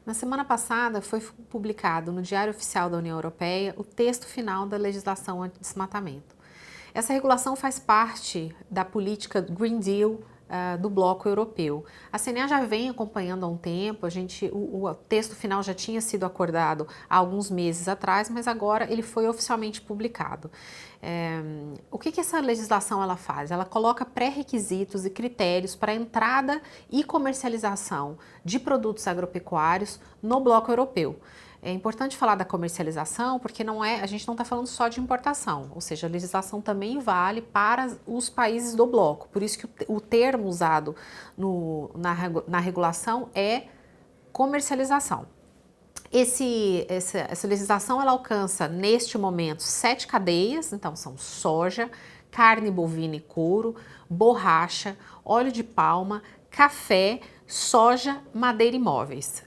Na semana passada foi publicado no Diário Oficial da União Europeia o texto final da legislação anti-desmatamento. Essa regulação faz parte da política Green Deal do bloco europeu. A CNA já vem acompanhando há um tempo, o texto final já tinha sido acordado há alguns meses atrás, mas agora ele foi oficialmente publicado. O que essa legislação ela faz? Ela coloca pré-requisitos e critérios para a entrada e comercialização de produtos agropecuários no bloco europeu. É importante falar da comercialização porque a gente não está falando só de importação, ou seja, a legislação também vale para os países do bloco. Por isso que o termo usado na regulação é comercialização. Essa legislação ela alcança neste momento 7 cadeias, então são soja, carne bovina e couro, borracha, óleo de palma, café, soja, madeira e móveis.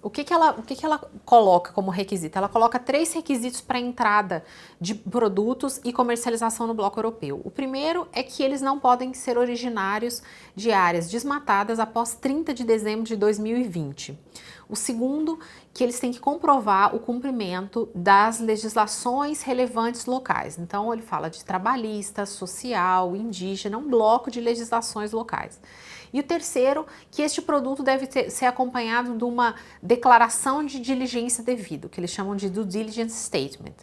O que ela coloca como requisito? Ela coloca 3 requisitos para entrada de produtos e comercialização no bloco europeu. O primeiro é que eles não podem ser originários de áreas desmatadas após 30 de dezembro de 2020. O segundo, que eles têm que comprovar o cumprimento das legislações relevantes locais. Então, ele fala de trabalhista, social, indígena, um bloco de legislações locais. E o terceiro, que este produto deve ser acompanhado de uma declaração de diligência devida, que eles chamam de Due Diligence Statement.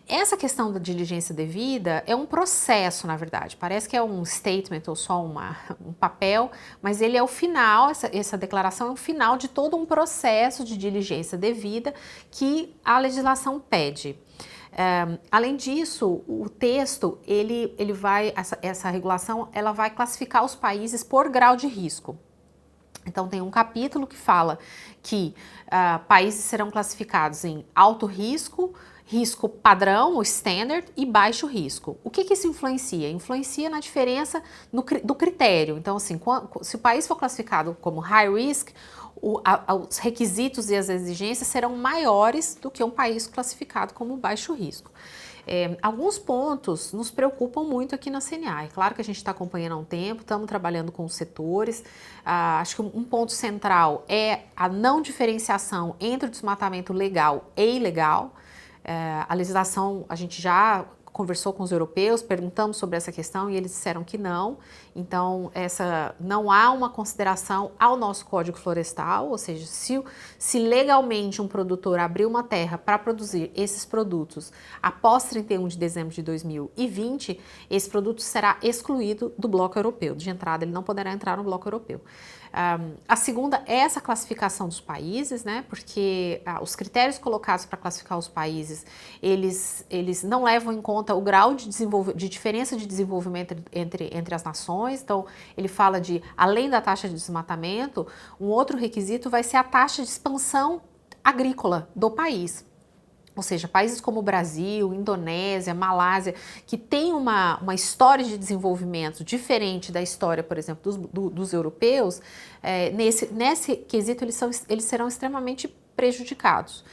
Essa questão da diligência devida é um processo, na verdade. Parece que é um statement ou só um papel, mas ele é o final, essa declaração é o final de todo um processo de diligência devida que a legislação pede. Além disso, o texto, essa regulação, ela vai classificar os países por grau de risco. Então tem um capítulo que fala que países serão classificados em alto risco, risco padrão, o standard, e baixo risco. O que isso influencia? Influencia na diferença do critério. Então, assim, se o país for classificado como high risk, os requisitos e as exigências serão maiores do que um país classificado como baixo risco. Alguns pontos nos preocupam muito aqui na CNA. É claro que a gente está acompanhando há um tempo, estamos trabalhando com os setores. Acho que um ponto central é a não diferenciação entre o desmatamento legal e ilegal. A legislação, a gente já conversou com os europeus, perguntamos sobre essa questão e eles disseram que não. Então, não há uma consideração ao nosso Código Florestal, ou seja, se legalmente um produtor abrir uma terra para produzir esses produtos após 31 de dezembro de 2020, esse produto será excluído do bloco europeu. De entrada, ele não poderá entrar no bloco europeu. A segunda é essa classificação dos países, né? Porque os critérios colocados para classificar os países, eles não levam em conta o grau de diferença de desenvolvimento entre as nações. Então, ele fala de, além da taxa de desmatamento, um outro requisito vai ser a taxa de expansão agrícola do país. Ou seja, países como o Brasil, Indonésia, Malásia, que têm uma história de desenvolvimento diferente da história, por exemplo, dos europeus, nesse quesito eles serão extremamente prejudicados.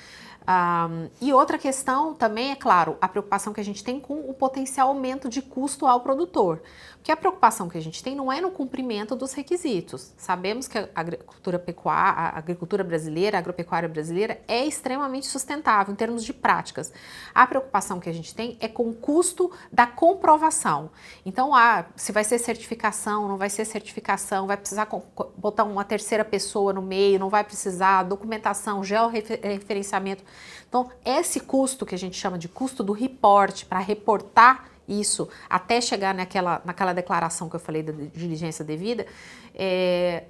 E outra questão também, é claro, a preocupação que a gente tem com o potencial aumento de custo ao produtor. Porque a preocupação que a gente tem não é no cumprimento dos requisitos. Sabemos que a agricultura brasileira, a agropecuária brasileira é extremamente sustentável em termos de práticas. A preocupação que a gente tem é com o custo da comprovação. Então, se vai ser certificação, não vai ser certificação, vai precisar botar uma terceira pessoa no meio, não vai precisar, documentação, georreferenciamento. Então, esse custo que a gente chama de custo do report, para reportar isso até chegar naquela declaração que eu falei da diligência devida,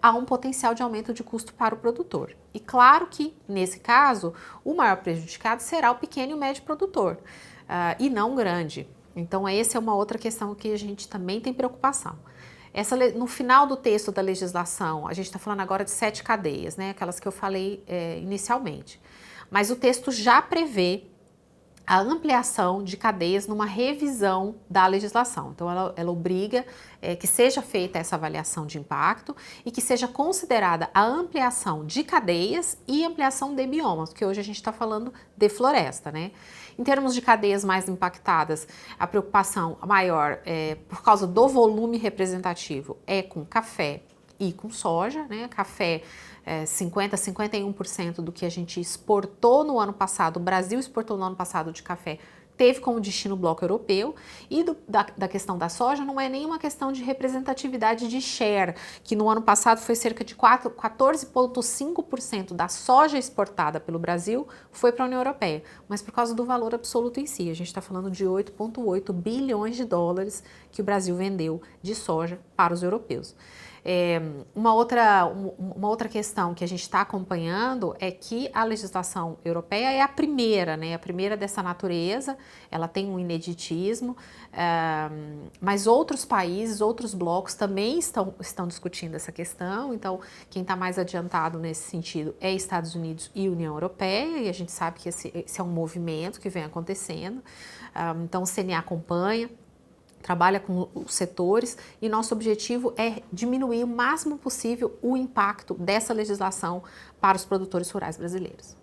há um potencial de aumento de custo para o produtor. E claro que, nesse caso, o maior prejudicado será o pequeno e o médio produtor, e não o grande. Então, essa é uma outra questão que a gente também tem preocupação. No final do texto da legislação, a gente está falando agora de 7 cadeias, né? Aquelas que eu falei inicialmente. Mas o texto já prevê a ampliação de cadeias numa revisão da legislação. Então, ela obriga que seja feita essa avaliação de impacto e que seja considerada a ampliação de cadeias e ampliação de biomas, porque hoje a gente está falando de floresta, né? Em termos de cadeias mais impactadas, a preocupação maior, por causa do volume representativo, é com café e com soja, né? Café 50, 51% do que a gente exportou no ano passado, o Brasil exportou no ano passado de café, teve como destino o bloco europeu, e da questão da soja não é nenhuma questão de representatividade de share, que no ano passado foi cerca de 14,5% da soja exportada pelo Brasil foi para a União Europeia, mas por causa do valor absoluto em si, a gente está falando de 8,8 bilhões de dólares que o Brasil vendeu de soja para os europeus. Uma outra questão que a gente está acompanhando é que a legislação europeia é a primeira, né? A primeira dessa natureza, ela tem um ineditismo, mas outros países, outros blocos também estão discutindo essa questão. Então, quem está mais adiantado nesse sentido é Estados Unidos e União Europeia, e a gente sabe que esse é um movimento que vem acontecendo. Então, o CNA acompanha, trabalha com os setores, e nosso objetivo é diminuir o máximo possível o impacto dessa legislação para os produtores rurais brasileiros.